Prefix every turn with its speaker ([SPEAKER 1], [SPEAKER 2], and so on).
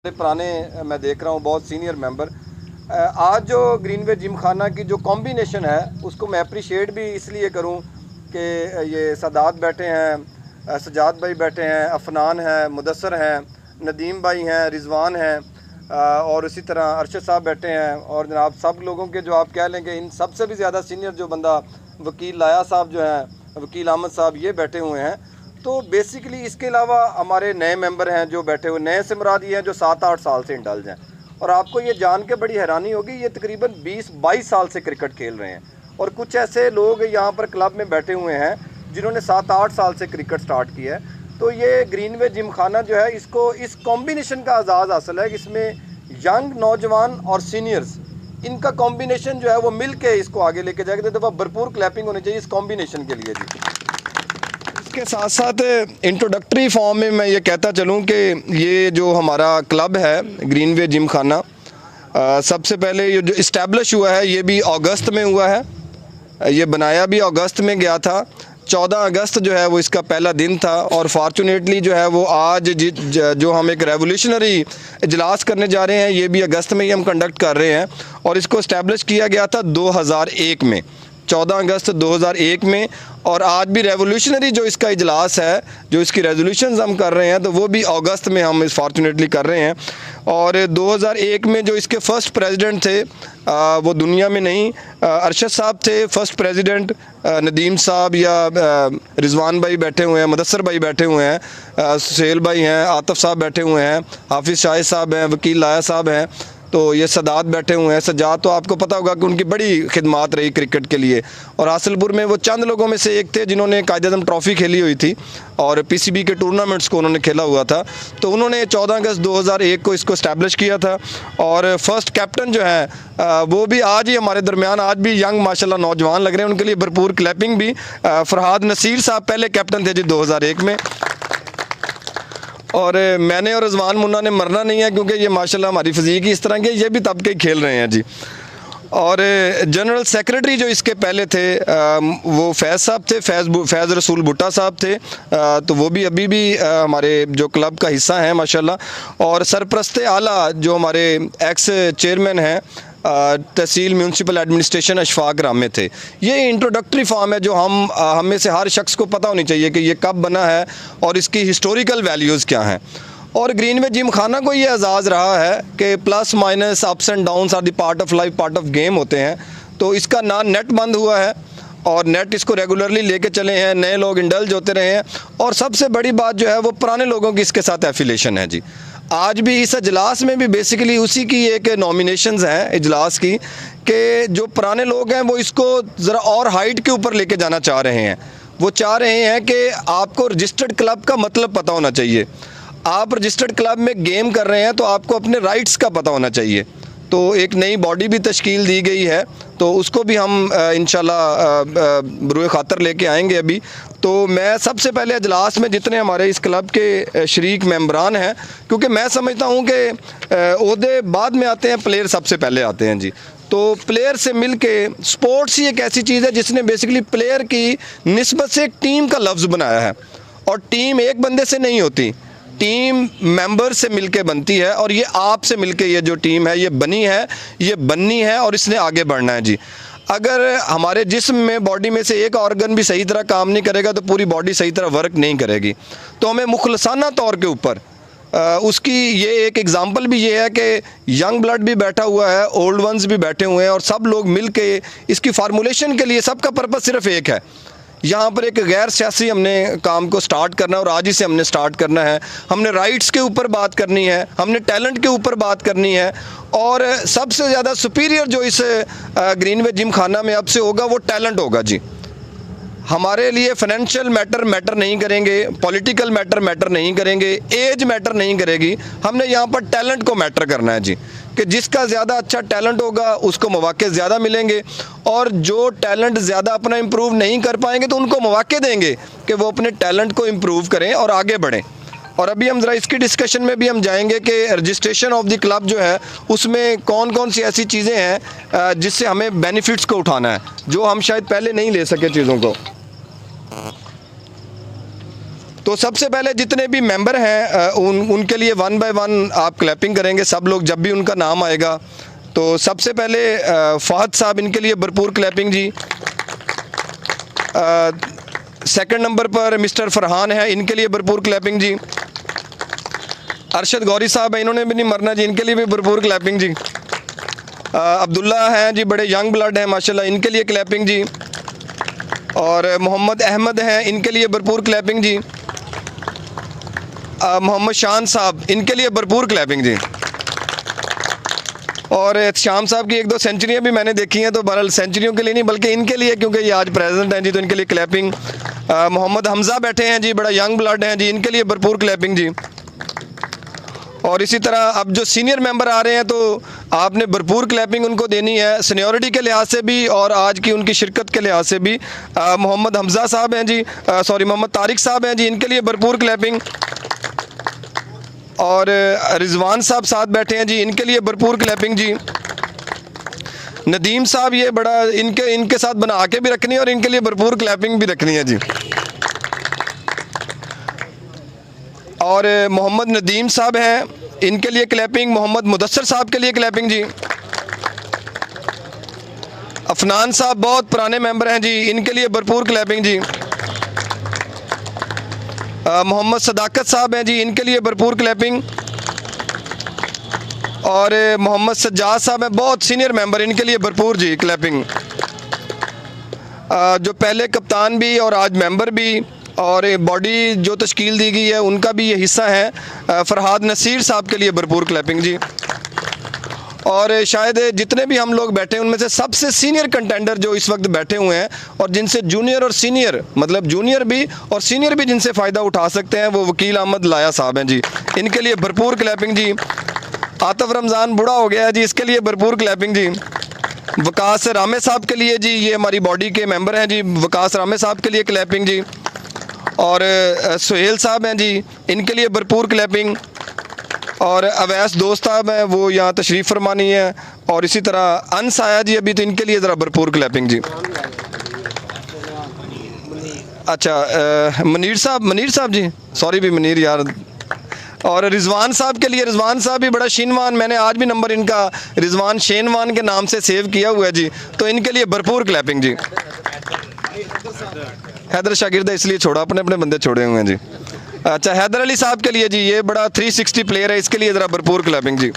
[SPEAKER 1] पुराने मैं देख रहा हूँ बहुत सीनियर मेंबर। आज जो ग्रीनवे जिम खाना की जो कॉम्बिनेशन है उसको मैं अप्रिशिएट भी इसलिए करूँ कि ये सदात बैठे हैं, सजाद भाई बैठे हैं, अफनान हैं, मुदस्सर हैं, नदीम भाई हैं, रिजवान हैं और इसी तरह अरशद साहब बैठे हैं और जनाब सब लोगों के जो आप कह लें कि इन सबसे भी ज़्यादा सीनियर जो बंदा वकील लाया साहब जो हैं, वकील अहमद साहब, ये बैठे हुए हैं। तो बेसिकली इसके अलावा हमारे नए मेंबर हैं जो बैठे हुए, नए से मुराद ये हैं जो 7-8 साल से इंडल्ज हैं। और आपको ये जान के बड़ी हैरानी होगी, ये तकरीबन 20-22 साल से क्रिकेट खेल रहे हैं। और कुछ ऐसे लोग यहाँ पर क्लब में बैठे हुए हैं जिन्होंने 7-8 साल से क्रिकेट स्टार्ट किया है। तो ये ग्रीनवे जिम खाना जो है, इसको इस कॉम्बिनेशन का आज़ाज़ हासिल है कि इसमें यंग नौजवान और सीनियर्स, इनका कॉम्बिनेशन जो है वो मिल के इसको आगे लेके जाएगा। तो दफ़ा भरपूर क्लैपिंग होनी चाहिए इस कॉम्बिनेशन के लिए जी। इसके साथ साथ इंट्रोडक्टरी फॉर्म में मैं ये कहता चलूँ कि ये जो हमारा क्लब है ग्रीनवे जिम खाना, सबसे पहले ये जो इस्टेब्लिश हुआ है ये भी अगस्त में हुआ है। ये बनाया भी अगस्त में गया था। 14 अगस्त जो है वो इसका पहला दिन था और फॉर्चुनेटली जो है वो आज जो हम एक रेवोल्यूशनरी इजलास करने जा रहे हैं, ये भी अगस्त में ही हम कंडक्ट कर रहे हैं। और इसको इस्टेब्लिश किया गया था 2001 में, 14 अगस्त 2001 में। और आज भी रेवोल्यूशनरी जो इसका इजलास है, जो इसकी रेजोल्यूशंस हम कर रहे हैं, तो वो भी अगस्त में हम इस फॉर्चुनेटली कर रहे हैं। और 2001 में जो इसके फ़र्स्ट प्रेसिडेंट थे वो दुनिया में नहीं, अरशद साहब थे फ़र्स्ट प्रेसिडेंट। नदीम साहब या रिजवान भाई बैठे हुए हैं, मुदस्सर भाई बैठे हुए हैं, सुहेल भाई हैं, आतिफ साहब बैठे हुए हैं, हाफिज़ शाहिद साहब हैं, वकील लाया साहब हैं, तो ये सदात बैठे हुए हैं। सजाद तो आपको पता होगा कि उनकी बड़ी खिदमात रही क्रिकेट के लिए। और हासिलपुर में वो चंद लोगों में से एक थे जिन्होंने कायदे-ए-आज़म ट्रॉफ़ी खेली हुई थी और पीसीबी के टूर्नामेंट्स को उन्होंने खेला हुआ था। तो उन्होंने 14 अगस्त 2001 को इसको इस्टेब्लिश किया था। और फर्स्ट कैप्टन जो है वो भी आज ही हमारे दरमियान, आज भी यंग माशाल्लाह नौजवान लग रहे हैं, उनके लिए भरपूर क्लैपिंग भी। फरहाद नसीर साहब पहले कैप्टन थे जी 2001 में। और मैंने और रिजवान मुन्ना ने मरना नहीं है क्योंकि ये माशाल्लाह हमारी फिज़ीक ही इस तरह के, ये भी तब के खेल रहे हैं जी। और जनरल सेक्रेटरी जो इसके पहले थे वो फैज़ साहब थे, फैज़ रसूल भुट्टा साहब थे, तो वो भी अभी भी हमारे जो क्लब का हिस्सा हैं माशाल्लाह। और सरपरस्ते आला जो हमारे एक्स चेयरमैन हैं तहसील म्यूनसिपल एडमिनिस्ट्रेशन अशफाक रामे थे। ये इंट्रोडक्टरी फॉर्म है जो हम में से हर शख्स को पता होनी चाहिए कि ये कब बना है और इसकी हिस्टोरिकल वैल्यूज़ क्या हैं। और ग्रीनवे जिम खाना को ये एजाज़ रहा है कि plus minus ups and downs are the part of life, part of game होते हैं। तो इसका ना नेट बंद हुआ है और नेट इसको रेगुलरली लेके चले हैं, नए लोग इंडल्ज होते रहे हैं। और सबसे बड़ी बात जो है वो पुराने लोगों की इसके साथ एफिलेशन है जी। आज भी इस इजलास में भी बेसिकली उसी की एक नॉमिनेशंस हैं इजलास की, कि जो पुराने लोग हैं वो इसको ज़रा और हाइट के ऊपर लेके जाना चाह रहे हैं। वो चाह रहे हैं कि आपको रजिस्टर्ड क्लब का मतलब पता होना चाहिए। आप रजिस्टर्ड क्लब में गेम कर रहे हैं तो आपको अपने राइट्स का पता होना चाहिए। तो एक नई बॉडी भी तश्कील दी गई है, तो उसको भी हम इंशाल्लाह बरूए ख़ातर लेके आएंगे अभी। तो मैं सबसे पहले इजलास में जितने हमारे इस क्लब के शरीक मेंबरान हैं, क्योंकि मैं समझता हूँ कि ओहदे बाद में आते हैं, प्लेयर सबसे पहले आते हैं जी। तो प्लेयर से मिल के, स्पोर्ट्स ही एक ऐसी चीज़ है जिसने बेसिकली प्लेयर की निस्बत से एक टीम का लफ्ज़ बनाया है। और टीम एक बंदे से नहीं होती, टीम मेंबर से मिलके बनती है। और ये आपसे मिलके ये जो टीम है ये बनी है, ये बननी है और इसने आगे बढ़ना है जी। अगर हमारे जिस्म में, बॉडी में से एक ऑर्गन भी सही तरह काम नहीं करेगा तो पूरी बॉडी सही तरह वर्क नहीं करेगी। तो हमें मुखलसाना तौर के ऊपर उसकी ये एक एग्ज़ाम्पल भी ये है कि यंग ब्लड भी बैठा हुआ है, ओल्ड वंस भी बैठे हुए हैं और सब लोग मिल के इसकी फार्मूलेशन के लिए, सबका पर्पज़ सिर्फ एक है। यहाँ पर एक गैर सियासी हमने काम को स्टार्ट करना है और आज ही से हमने स्टार्ट करना है। हमने राइट्स के ऊपर बात करनी है, हमने टैलेंट के ऊपर बात करनी है। और सबसे ज़्यादा सुपीरियर जो इस ग्रीनवे जिम खाना में अब से होगा वो टैलेंट होगा जी। हमारे लिए फाइनेंशियल मैटर नहीं करेंगे, पॉलिटिकल मैटर नहीं करेंगे, एज मैटर नहीं करेगी। हमने यहाँ पर टैलेंट को मैटर करना है जी, कि जिसका ज़्यादा अच्छा टैलेंट होगा उसको मौके ज़्यादा मिलेंगे। और जो टैलेंट ज़्यादा अपना इम्प्रूव नहीं कर पाएंगे तो उनको मौके देंगे कि वो अपने टैलेंट को इम्प्रूव करें और आगे बढ़ें। और अभी हम ज़रा इसकी डिस्कशन में भी हम जाएंगे कि रजिस्ट्रेशन ऑफ द क्लब जो है उसमें कौन कौन सी ऐसी चीज़ें हैं जिससे हमें बेनिफिट्स को उठाना है, जो हम शायद पहले नहीं ले सके चीज़ों को। तो सबसे पहले जितने भी मेंबर हैं उनके लिए 1 बाय 1 आप क्लैपिंग करेंगे सब लोग, जब भी उनका नाम आएगा। तो सबसे पहले फहद साहब, इनके लिए भरपूर क्लैपिंग जी। सेकंड नंबर पर मिस्टर फरहान है, इनके लिए भरपूर क्लैपिंग जी। अरशद गौरी साहब है, इन्होंने भी नहीं मरना जी, इनके लिए भी भरपूर क्लैपिंग जी। अब्दुल्ला हैं जी, बड़े यंग ब्लड हैं माशाल्लाह, इनके लिए क्लैपिंग जी। और मोहम्मद अहमद हैं, इनके लिए भरपूर क्लैपिंग जी। मोहम्मद शान साहब, इनके लिए भरपूर क्लैपिंग जी। और शाम साहब की 1-2 सेंचुरियाँ भी मैंने देखी हैं, तो बहरहाल सेंचुरियों के लिए नहीं बल्कि इनके लिए, क्योंकि ये आज प्रेजेंट हैं जी, तो इनके लिए क्लैपिंग। मोहम्मद हमज़ा बैठे हैं जी, बड़ा यंग ब्लड हैं जी, इनके लिए भरपूर क्लैपिंग जी। और इसी तरह अब जो सीनियर मेंबर आ रहे हैं तो आपने भरपूर क्लैपिंग उनको देनी है, सीनियरिटी के लिहाज से भी और आज की उनकी शिरकत के लिहाज से भी। मोहम्मद हमज़ा साहब हैं जी, मोहम्मद तारिक साहब हैं जी, इनके लिए भरपूर क्लैपिंग। और रिजवान साहब साथ बैठे हैं जी, इनके लिए भरपूर क्लैपिंग जी। नदीम साहब, ये बड़ा इनके साथ बना के भी रखनी है और इनके लिए भरपूर क्लैपिंग भी रखनी है जी। और मोहम्मद नदीम साहब हैं, इनके लिए क्लैपिंग। मोहम्मद मुदस्सर साहब के लिए क्लैपिंग जी। अफनान साहब बहुत पुराने मेंबर हैं जी, इनके लिए भरपूर क्लैपिंग जी। मोहम्मद सदाकत साहब हैं जी, इनके लिए भरपूर क्लैपिंग। और मोहम्मद सज्जाद साहब हैं, बहुत सीनियर मेंबर, इनके लिए भरपूर जी क्लैपिंग। जो पहले कप्तान भी और आज मेंबर भी और बॉडी जो तश्कील दी गई है उनका भी ये हिस्सा है, फरहाद नसीर साहब के लिए भरपूर क्लैपिंग जी। और शायद जितने भी हम लोग बैठे हैं उनमें से सबसे सीनियर कंटेंडर जो इस वक्त बैठे हुए हैं और जिनसे जूनियर और सीनियर, मतलब जूनियर भी और सीनियर भी जिनसे फ़ायदा उठा सकते हैं, वो वकील अहमद लाया साहब हैं जी, इनके लिए भरपूर क्लैपिंग जी। आतिफ रमज़ान बूढ़ा हो गया है जी, इसके लिए भरपूर क्लैपिंग जी। वकास रामे साहब के लिए जी, ये हमारी बॉडी के मेंबर हैं जी, वकास रामे साहब के लिए क्लैपिंग जी। और सुहेल साहब हैं जी, इनके लिए भरपूर क्लैपिंग। और अवैस दोस्त साहब हैं, वो यहाँ तशरीफ़ फरमानी है। और इसी तरह अनस आया जी अभी, तो इनके लिए ज़रा भरपूर क्लैपिंग जी। अच्छा, मनीर साहब जी, सॉरी भी मनीर यार। और रिजवान साहब के लिए, रिजवान साहब भी बड़ा शीनवान, मैंने आज भी नंबर इनका रिजवान शेनवान के नाम से सेव किया हुआ है जी, तो इनके लिए भरपूर क्लैपिंग जी। हैदर शागिर्द इसलिए छोड़ा, अपने अपने बंदे छोड़े हुए हैं जी। अच्छा, हैदर अली साहब के लिए जी, ये बड़ा 360 प्लेयर है, इसके लिए ज़रा भरपूर क्लैपिंग जी।